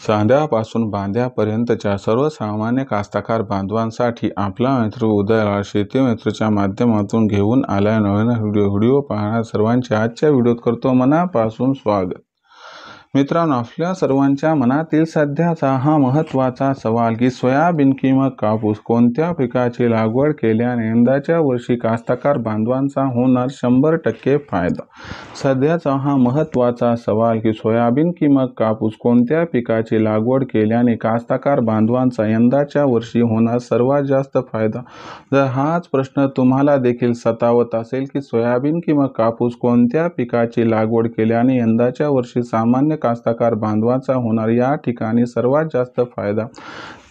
चांद्यापासून बांध्यापर्यंतच्या सर्वसामान्य कास्तकार बांधवांसाठी आपला मित्र उदयलाल शेती मित्रच्या माध्यमातून घेऊन आलाय नवीन व्हिडिओ पाहणार सर्वांचे आजच्या व्हिडिओत करतो मनापासून स्वागत। मित्रांनो, आपल्या सर्वांच्या मनातील सध्याचा हा महत्त्वाचा सवाल की सोयाबीन किंवा कापूस कोणत्या पिकाची लागवड केल्याने यंदाच्या वर्षी कास्तकार बांधवांचा होणार 100% फायदा। सध्याचा हा महत्त्वाचा सवाल की सोयाबीन किंवा कापूस कोणत्या पिकाची लागवड केल्याने कास्तकार बांधवांचा यंदाच्या वर्षी होणार सर्वात जास्त फायदा। जर हाच प्रश्न तुम्हाला देखील सतावत असेल की सोयाबीन किंवा कापूस कोणत्या पिकाची लागवड केल्याने यंदाच्या वर्षी सामान्य कास्तकार बांधवांचा होणार या ठिकाणी सर्वात जास्त फायदा,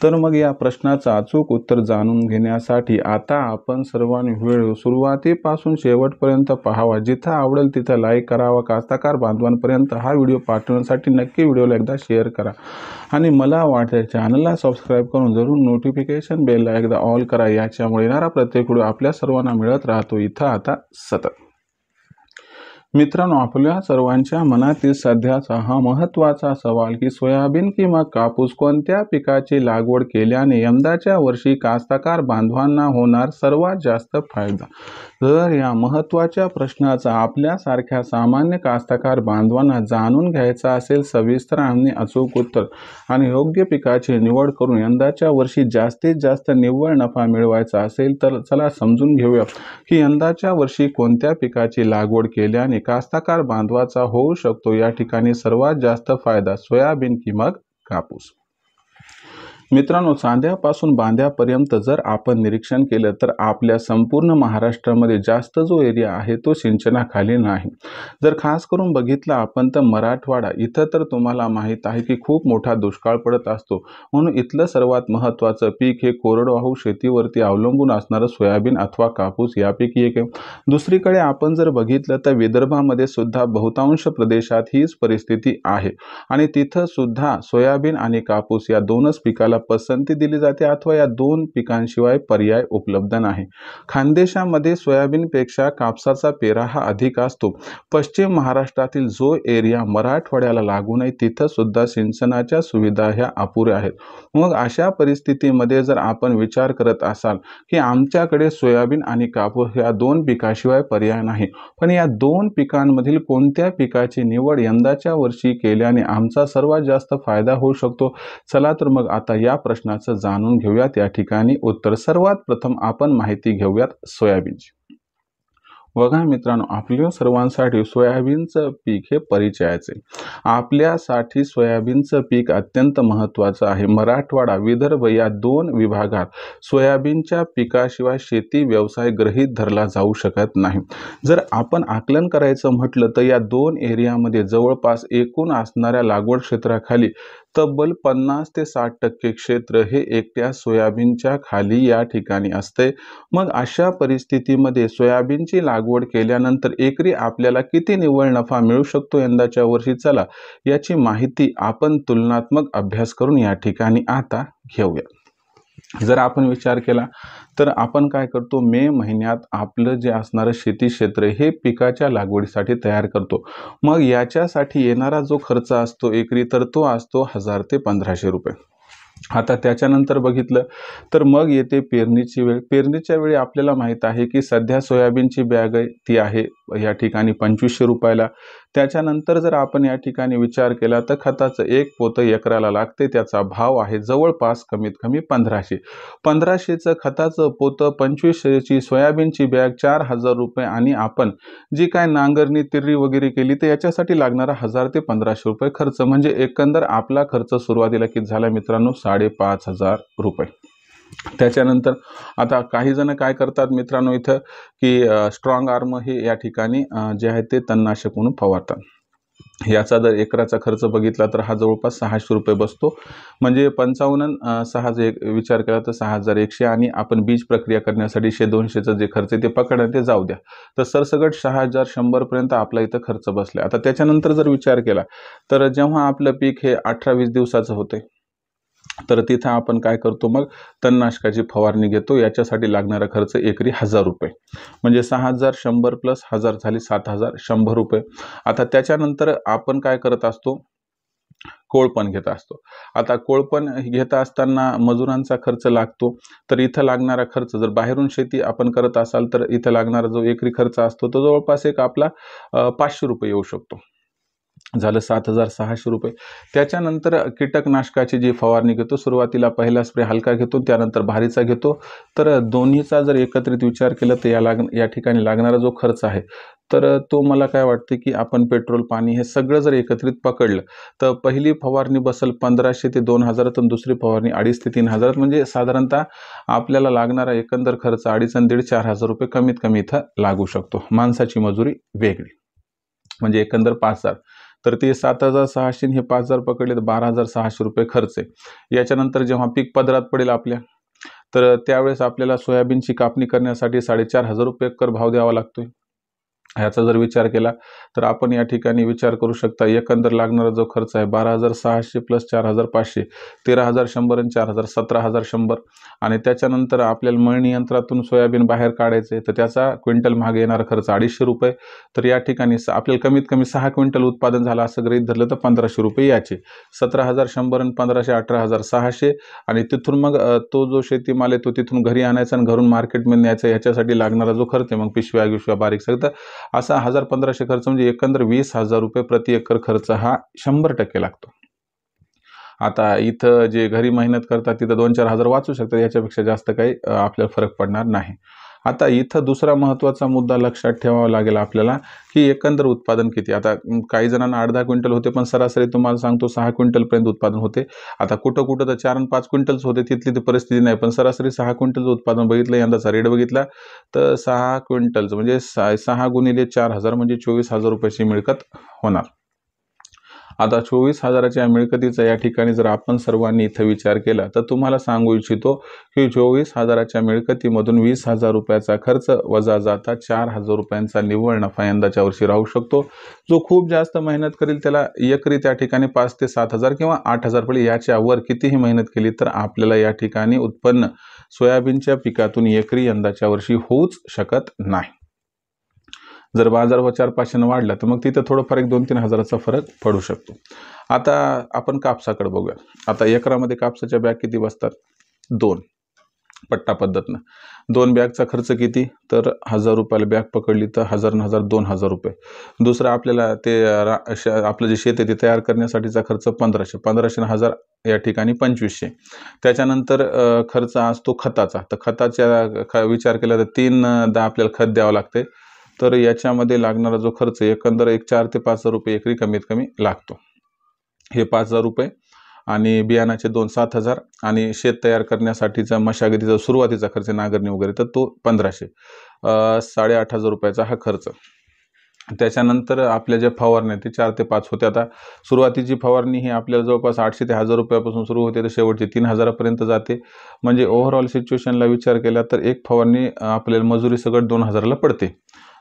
तर मग या प्रश्नाचं अचूक उत्तर जाणून घेण्यासाठी आता आपण सर्वांनी व्हिडिओ सुरुवातीपासून शेवटपर्यंत पाहावा। जिथं आवडेल तिथं लाईक करावा। कास्तकार बांधवांपर्यंत हा व्हिडिओ पाठवण्यासाठी नक्की व्हिडिओला एकदा शेअर करा आणि मला वाटतं चॅनलला सबस्क्राईब करून जरूर नोटिफिकेशन बेलला एकदा ऑल करा। याच्यामुळे येणारा प्रत्येक व्हिडिओ आपल्या सर्वांना मिळत राहतो इथं आता सतत। मित्रांनो, आपल्या सर्वांच्या मनातील सध्याचा हा महत्त्वाचा सवाल की सोयाबीन किंवा कापूस कोणत्या पिकाची लागवड केल्याने यंदाच्या वर्षी कास्तकार बांधवांना होणार सर्वात जास्त फायदा। जर या महत्त्वाच्या प्रश्नाचा आपल्यासारख्या सामान्य कास्तकार बांधवांना जाणून घ्यायचा असेल सविस्तर आणि अचूक उत्तर आणि योग्य पिकाची निवड करून यंदाच्या वर्षी जास्तीत जास्त निव्वळ नफा मिळवायचा असेल तर चला समजून घेऊया की यंदाच्या वर्षी कोणत्या पिकाची लागवड केल्याने कास्तकार बांधवाचा होऊ शकतो या ठिकाणी सर्वात जास्त फायदा, सोयाबीन किंवा कापूस। मित्रांनो, चांद्यापासून बांध्यापर्यंत जर आपण निरीक्षण केलं तर आपल्या संपूर्ण महाराष्ट्रामध्ये जास्त जो एरिया आहे तो सिंचनाखाली नाही। जर खास करून बघितलं आपण तर मराठवाडा इथं तर तुम्हाला माहीत आहे की खूप मोठा दुष्काळ पडत असतो, म्हणून इथलं सर्वात महत्त्वाचं पीक हे कोरडवाहू शेतीवरती अवलंबून असणारं सोयाबीन अथवा कापूस यापैकी एक आहे। दुसरीकडे आपण जर बघितलं तर विदर्भामध्ये सुद्धा बहुतांश प्रदेशात हीच परिस्थिती आहे आणि तिथं सुद्धा सोयाबीन आणि कापूस या दोनच पिकाला पसंती दिली जाते अथवा या दोन पिकांशिवाय पर्याय उपलब्ध नाही। खानदेशामध्ये सोयाबीनपेक्षा कापसाचा पेरा हा अधिक असतो। पश्चिम महाराष्ट्रातील जो एरिया मराठवाड्याला लागून आहे तिथं सुद्धा सिंचनाच्या सुविधा ह्या अपुऱ्या आहेत। मग अशा परिस्थितीमध्ये जर आपण विचार करत असाल की आमच्याकडे सोयाबीन आणि कापूस या दोन पिकाशिवाय पर्याय नाही, पण या दोन पिकांमधील कोणत्या पिकाची निवड यंदाच्या वर्षी केल्याने आमचा सर्वात जास्त फायदा होऊ शकतो, चला तर मग आता या प्रश्नाचं जाणून घेऊयात। या ठिकाणी उत्तर सर्वात प्रथम आपण माहिती घेऊयात सोयाबीनची। बघा मित्रांनो, आपल्या सर्वांसाठी सोयाबीनचं पीक हे परिचयाचे। आपल्यासाठी सोयाबीनचं पीक अत्यंत महत्त्वाचं आहे। मराठवाडा विदर्भ या दोन विभागात सोयाबीनच्या पिकाशिवाय शेती व्यवसाय गृहीत धरला जाऊ शकत नाही। जर आपण आकलन करायचं म्हटलं तर या दोन एरियामध्ये जवळपास एकूण असणाऱ्या लागवड क्षेत्राखाली तब्बल 50 ते 60% क्षेत्र हे एकट्या सोयाबीनच्या खाली या ठिकाणी असते। मग अशा परिस्थितीमध्ये सोयाबीनची लागवड केल्यानंतर एकरी आपल्याला किती निव्वळ नफा मिळू शकतो यंदाच्या वर्षी, चला याची माहिती आपण तुलनात्मक अभ्यास करून या ठिकाणी आता घेऊया। जर आपण विचार केला तर आपण काय करतो, मे महिन्यात आपलं जे असणारं शेती क्षेत्र हे पिकाच्या लागवडीसाठी तयार करतो। मग याच्यासाठी येणारा जो खर्च असतो एकरी तर तो असतो 1000 ते 1500 रुपये। आता त्याच्यानंतर बघितलं तर मग येते पेरणीची वेळ। पेरणीच्या वेळी आपल्याला माहित आहे की सध्या सोयाबीनची बॅग आहे ती आहे या ठिकाणी 2500 रुपयाला। त्याच्यानंतर जर आपण या ठिकाणी विचार केला तर खताचं एक पोतं एकराला लागते, त्याचा भाव आहे जवळपास कमीत कमी 1500। 1500चं खताचं पोतं, 2500ची सोयाबीनची बॅग 4000 रुपये आणि आपण जी काय नांगरणी तिर्री वगैरे केली तर याच्यासाठी लागणारा 1000 ते 1500 रुपये खर्च, म्हणजे एकंदर आपला खर्च सुरुवातीला किती झाला मित्रांनो, 5500 रुपये। त्याच्यानंतर आता काही जण काय करतात मित्रांनो इथं की स्ट्रॉंग आर्म हे या ठिकाणी जे आहे ते तणनाशक म्हणून फवारतात। याचा जर एकराचा खर्च बघितला तर हा जवळपास 600 रुपये बसतो, म्हणजे 55 जर विचार केला तर 6100 आणि आपण बीज प्रक्रिया करण्यासाठी 100-200चं जे खर्च ते पकडा ते जाऊ द्या, तर सरसगट 6100 पर्यंत आपला इथं खर्च बसला। आता त्याच्यानंतर जर विचार केला तर जेव्हा आपलं पीक हे 18-20 दिवसाचं होते तर तिथं आपण काय करतो, मग तणनाशकाची फवारणी घेतो। याच्यासाठी लागणारा खर्च एकरी 1000 रुपये, म्हणजे 6100 प्लस 1000 झाली 7100 रुपये। आता त्याच्यानंतर आपण काय करत असतो कोळपण घेत असतो. आता कोळपण घेत असताना मजुरांचा खर्च लागतो, तर इथं लागणारा खर्च जर बाहेरून शेती आपण करत असाल तर इथं लागणारा जो एकरी खर्च असतो तो जवळपास एक आपला 500 रुपये येऊ शकतो. झालं 7,600 रुपये. त्याच्यानंतर कीटकनाशकाची जी फवारणी घेतो, सुरुवातीला पहिला स्प्रे हलका घेतो, त्यानंतर भारीचा घेतो. तर दोन्हीचा जर एकत्रित विचार केला तर या ठिकाणी लागणारा जो खर्च आहे, तर तो मला काय वाटते की आपण पेट्रोल, पाणी हे सगळं जर एकत्रित पकडलं, तर पहिली फवारणी बसेल 1500 ते 2000 आणि दुसरी फवारणी 2500 ते 3000 म्हणजे साधारणतः आपल्याला लागणारा एकंदर खर्च 2,500 आणि 1,500 रुपये कमीत कमी इथं लागू शकतो. माणसाची मजुरी वेगळी. म्हणजे एकंदर 5,000. तर ते 7,600 हे 5,000 पकडले तर 12,600 रुपये खर्च आहे. याच्यानंतर जेव्हा पीक पदरात पडेल आपल्या, तर त्यावेळेस आपल्याला सोयाबीनची कापणी करण्यासाठी 4,500 रुपये एकर भाव द्यावा लागतोय. ह्याचा जर विचार केला तर आपण या ठिकाणी विचार करू शकता एकंदर लागणारा जो खर्च आहे 12,600 प्लस 4,500 13,100 आणि 4,000 17,100 आणि त्याच्यानंतर आपल्याला मळणी यंत्रातून सोयाबीन बाहेर काढायचे तर त्याचा क्विंटल मागे येणारा खर्च 250 रुपये. तर या ठिकाणी आपल्याला कमीत कमी 6 क्विंटल उत्पादन झालं असं गृहीत धरलं तर 1,500 रुपये याचे 17,100 आणि 1,500 18,600 आणि तिथून मग तो जो शेतीमाल आहे तो तिथून घरी आणायचा आणि घरून मार्केटमध्ये न्यायचा ह्याच्यासाठी लागणारा जो खर्च आहे मग पिशव्या बारीक सगळं असा 1,000-1,500 खर्च म्हणजे एकंदर 20,000 रुपये प्रति एकर खर्च हा 100% लागतो. आता इथं जे घरी मेहनत करतात तिथं 2-4 हजार वाचू शकतात, याच्यापेक्षा जास्त काही आपल्याला फरक पडणार नाही. आता इथं दुसरा महत्त्वाचा मुद्दा लक्षात ठेवावा लागेल आपल्याला की एकंदर उत्पादन किती. आता काही जणांना 8-10 क्विंटल होते, पण सरासरी तुम्हाला सांगतो 6 क्विंटलपर्यंत उत्पादन होते. आता कुठं तर 4 आणि 5 क्विंटल्स होते, तिथली ती परिस्थिती नाही, पण सरासरी 6 क्विंटलचं उत्पादन बघितलं, यंदाचा रेट बघितला तर 6 क्विंटलचं म्हणजे 6 गुणिले 4,000 म्हणजे 24,000 रुपयाची मिळकत होणार. आता 24,000च्या मिळकतीचा या ठिकाणी जर आपण सर्वांनी इथं विचार केला तर तुम्हाला सांगू इच्छितो की 24,000च्या मिळकतीमधून 20,000 रुपयाचा खर्च वजा जाता 4,000 रुपयांचा निव्वळ नफा यंदाच्या वर्षी राहू शकतो. जो खूप जास्त मेहनत करेल त्याला एकरी त्या ठिकाणी 5,000 ते 7,000 किंवा 8,000 पडेल. याच्यावर कितीही मेहनत केली तर आपल्याला या ठिकाणी उत्पन्न सोयाबीनच्या पिकातून एकरी यंदाच्या वर्षी होऊच शकत नाही. जर बाजार 4-500 वाढला तर मग तिथं थोडंफार 2-3 हजाराचा फरक पडू शकतो. आता आपण कापसाकडे बघूया. आता एकरामध्ये कापसाच्या बॅग किती बसतात? 2 पट्टा पद्धतीनं 2 बॅगचा खर्च किती? तर 1,000 रुपयाला बॅग पकडली तर 1,000 आणि 1,000 2,000 रुपये. दुसरं आपल्याला ते आपलं जे शेत आहे ते तयार करण्यासाठीचा खर्च 1,500 1,500 आणि 1,000 या ठिकाणी 2,500. त्याच्यानंतर खर्च असतो खताचा. तर खताचा विचार केला तर 3दा आपल्याला खत द्यावं लागते. तर याच्यामध्ये लागणारा जो खर्च एकंदर 4,000 ते 5,000 रुपये एकरी कमीत कमी लागतो. हे 5,000 रुपये आणि बियाणाचे 7,000 आणि शेत तयार करण्यासाठीचा मशागतीचा सुरुवातीचा खर्च नांगरणी वगैरे तर तो 1,500 8,500 रुपयाचा हा खर्च. त्याच्यानंतर आपल्या ज्या फवारण्या ते 4 ते 5 होते. आता सुरुवातीची फवारणी ही आपल्याला जवळपास 800 ते 1,000 रुपयापासून सुरू होते तर शेवटची 3,000 पर्यंत जाते. म्हणजे ओव्हरऑल सिच्युएशनला विचार केला तर एक फवारणी आपल्याला मजुरी सगळं 2,000ला पडते.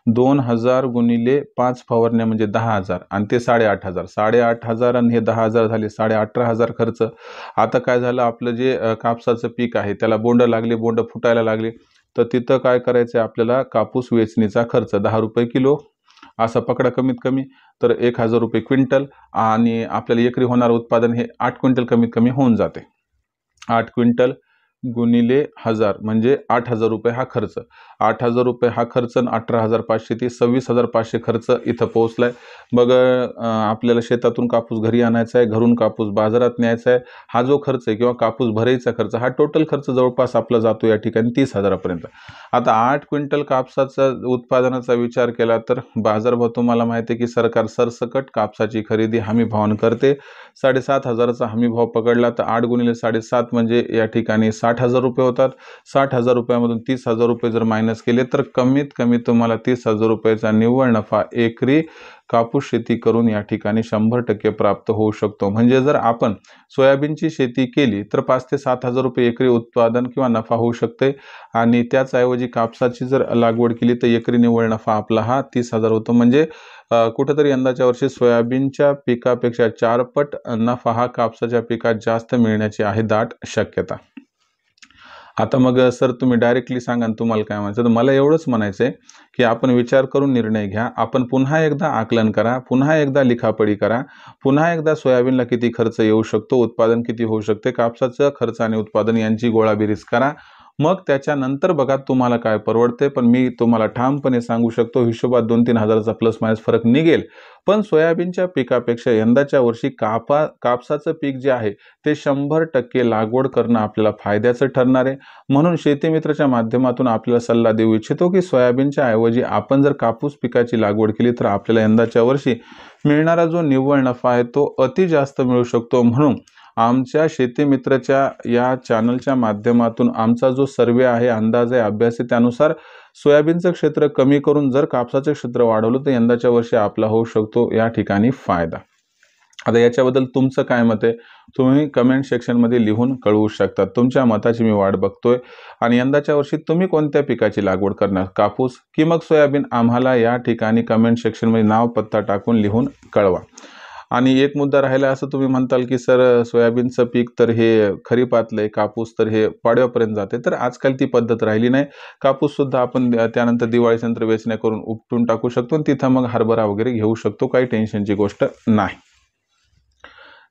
2,000 गुणिले 5 फवारण्या म्हणजे 10,000 आणि ते 8,500 8,500 आणि हे 10,000 झाले 18,500 खर्च. आता काय झालं आपलं जे कापसाचं पीक आहे त्याला बोंड लागले, बोंड फुटायला लागले, तर तिथं काय करायचं आपल्याला कापूस वेचणीचा खर्च 10 रुपये किलो असा पकडा कमीत कमी. तर 1,000 रुपये क्विंटल आणि आपल्याला एकरी होणारं उत्पादन हे 8 क्विंटल कमीत कमी होऊन जाते. 8 क्विंटल गुणिले 1,000 म्हणजे 8,000 रुपये हा खर्च. 8,000 रुपये हा खर्च आणि 18,500 ते 26,500 खर्च इथं पोहोचलाय. मग आपल्याला शेतातून कापूस घरी आणायचा आहे, घरून कापूस बाजारात न्यायचा आहे. हा जो खर्च आहे किंवा कापूस भरायचा खर्च हा टोटल खर्च जवळपास आपला जातो या ठिकाणी 30,000 पर्यंत. आता 8 क्विंटल कापसाचा उत्पादनाचा विचार केला तर बाजारभाव तुम्हाला माहिती आहे की सरकार सरसकट कापसाची खरेदी हमी भावानं करते. 7,500चा हमी भाव पकडला तर 8 गुणिले 7.5 म्हणजे या ठिकाणी 60,000 रुपये होतात. 60,000 रुपयामधून 30,000 रुपये जर मायनस केले तर कमीत कमी तुम्हाला 30,000 रुपयाचा निव्वळ नफा एकरी कापूस शेती करून या ठिकाणी 100% प्राप्त होऊ शकतो. म्हणजे जर आपण सोयाबीनची शेती केली तर 5,000 ते 7,000 रुपये एकरी उत्पादन किंवा नफा होऊ शकते आणि त्याचऐवजी कापसाची जर लागवड केली तर एकरी निव्वळ नफा आपला हा 30,000 होतो. म्हणजे कुठेतरी यंदाच्या वर्षी सोयाबीनच्या पिकापेक्षा 4 पट नफा हा कापसाच्या पिकात जास्त मिळण्याची आहे दाट शक्यता. आता मग सर तुम्ही डायरेक्टली सांगा तुम्हाला काय म्हणायचं, तर मला एवढंच म्हणायचं आहे की आपण विचार करून निर्णय घ्या. आपण पुन्हा एकदा आकलन करा, पुन्हा एकदा लिखापडी करा, पुन्हा एकदा सोयाबीनला किती खर्च येऊ शकतो, उत्पादन किती होऊ शकते, कापसाचं खर्च आणि उत्पादन यांची गोळाबेरीज करा. मग त्याच्यानंतर बघा तुम्हाला काय परवडते. पण मी तुम्हाला ठामपणे सांगू शकतो, हिशोबात 2-3 हजाराचा प्लस मायनस फरक निघेल. पण सोयाबीनच्या पिकापेक्षा यंदाच्या वर्षी कापसाचं पीक जे आहे ते 100% लागवड करणं आपल्याला फायद्याचं ठरणार आहे. म्हणून शेतीमित्रच्या माध्यमातून आपल्याला सल्ला देऊ इच्छितो की सोयाबीनच्या ऐवजी आपण जर कापूस पिकाची लागवड केली तर आपल्याला यंदाच्या वर्षी मिळणारा जो निव्वळ नफा आहे तो अति जास्त मिळू शकतो. म्हणून आमच्या शेतीमित्रच्या या चॅनलच्या माध्यमातून आमचा जो सर्वे आहे, अंदाज आहे, अभ्यास आहे, त्यानुसार सोयाबीनचं क्षेत्र कमी करून जर कापसाचं क्षेत्र वाढवलं तर यंदाच्या वर्षी आपला होऊ शकतो या ठिकाणी फायदा. आता याच्याबद्दल तुमचं काय मत आहे तुम्ही कमेंट सेक्शनमध्ये लिहून कळवू शकता. तुमच्या मताची मी वाट बघतोय. आणि यंदाच्या वर्षी तुम्ही कोणत्या पिकाची लागवड करणार, कापूस की मग सोयाबीन, आम्हाला या ठिकाणी कमेंट सेक्शनमध्ये नाव पत्ता टाकून लिहून कळवा. आणि एक मुद्दा राहिला, असं तुम्ही म्हणताल की सर सोयाबीनचं पीक तर हे खरीपातलं आहे, कापूस तर हे पाडव्यापर्यंत जाते. तर आजकाल ती पद्धत राहिली नाही. कापूससुद्धा आपण त्यानंतर दिवाळीनंतर वेचण्या करून उपटून टाकू शकतो आणि तिथं मग हरभरा वगैरे घेऊ शकतो. काही टेन्शनची गोष्ट नाही.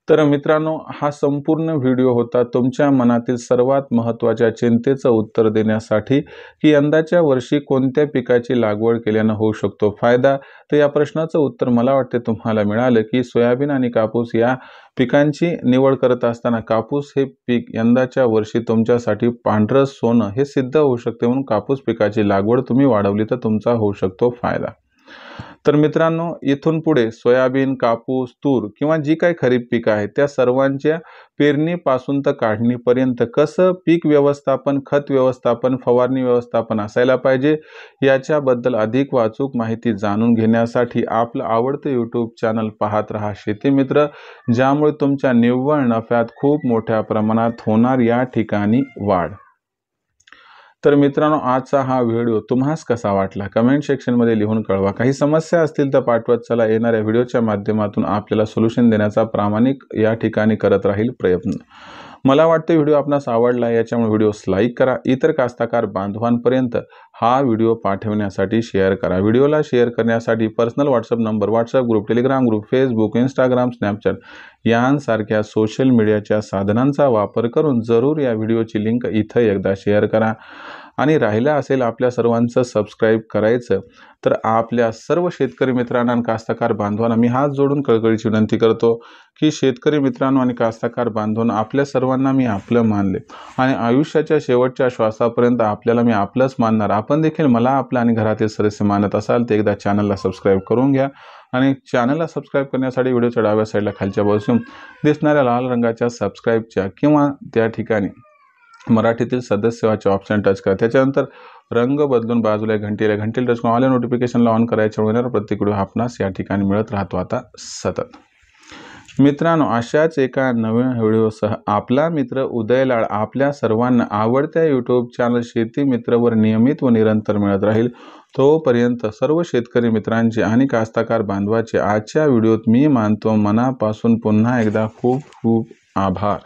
तर मित्रांनो, हा संपूर्ण व्हिडिओ होता तुमच्या मनातील सर्वात महत्त्वाच्या चिंतेचं उत्तर देण्यासाठी की यंदाच्या वर्षी कोणत्या पिकाची लागवड केल्यानं होऊ शकतो फायदा. तर या प्रश्नाचं उत्तर मला वाटते तुम्हाला मिळालं की सोयाबीन आणि कापूस या पिकांची निवड करत असताना कापूस हे पीक यंदाच्या वर्षी तुमच्यासाठी पांढरं सोनं हे सिद्ध होऊ शकते. म्हणून कापूस पिकाची लागवड तुम्ही वाढवली तर तुमचा होऊ शकतो फायदा. तर मित्रांनो, इथून पुढे सोयाबीन, कापूस, तूर किंवा जी काही खरीप पिकं आहेत त्या सर्वांच्या पेरणीपासून तर काढणीपर्यंत कसं पीक व्यवस्थापन, खत व्यवस्थापन, फवारणी व्यवस्थापन असायला पाहिजे याच्याबद्दल अधिक वाचूक माहिती जाणून घेण्यासाठी आपलं आवडतं यूट्यूब चॅनल पाहत रहा शेतीमित्र, ज्यामुळे तुमच्या निव्वळ नफ्यात खूप मोठ्या प्रमाणात होणार या ठिकाणी वाढ. तर मित्रांनो, आजचा हा व्हिडिओ तुम्हास कसा वाटला कमेंट सेक्शनमध्ये लिहून कळवा. काही समस्या असतील तर पाठवत चला. येणाऱ्या व्हिडिओच्या माध्यमातून आपल्याला सोल्युशन देण्याचा प्रामाणिक या ठिकाणी करत राहील प्रयत्न. मला वाटतं व्हिडिओ आपणास आवडला, याच्यामुळे व्हिडिओस लाईक करा. इतर कास्तकार बांधवांपर्यंत हा व्हिडिओ पाठवण्यासाठी शेअर करा. व्हिडिओला शेअर करण्यासाठी personal WhatsApp number, WhatsApp group, Telegram group, Facebook, Instagram, Snapchat यांसारख्या सोशल मीडियाच्या साधनांचा वापर करून जरूर या व्हिडिओची लिंक इथं एकदा शेअर करा. आणि राहिलं असेल आपल्या सर्वांचं सबस्क्राईब करायचं तर आपल्या सर्व शेतकरी मित्रांना आणि कास्तकार बांधवांना मी हात जोडून कळकळीची विनंती करतो की शेतकरी मित्रांनो आणि कास्तकार बांधवांना आपल्या सर्वांना मी आपलं मानले आणि आयुष्याच्या शेवटच्या श्वासापर्यंत आपल्याला मी आपलंच मानणार. आपण देखील मला आपलं आणि घरातील सदस्य मानत असाल तर एकदा चॅनलला सबस्क्राईब करून घ्या. आणि चॅनलला सबस्क्राईब करण्यासाठी व्हिडिओच्या डाव्या साईडला खालच्या बाजूला दिसणाऱ्या लाल रंगाच्या सबस्क्राईबच्या किंवा त्या ठिकाणी मराठीतील सदस्यचे ऑप्शन टच करा. त्याच्यानंतर रंग बदलून बाजूला घंटीला टच करून ऑल नोटिफिकेशनला ऑन करायच्यामुळे येणार प्रत्येक व्हिडिओ आपणास या ठिकाणी मिळत राहतो आता सतत. मित्रांनो, अशाच एका नवीन व्हिडिओसह आपला मित्र उदय लाड आपल्या सर्वांना आवडत्या यूट्यूब चॅनल शेती मित्रवर नियमित व निरंतर मिळत राहील. तोपर्यंत सर्व शेतकरी मित्रांचे आणि कास्तकार बांधवाचे आजच्या व्हिडिओत मी मानतो मनापासून पुन्हा एकदा खूप खूप आभार.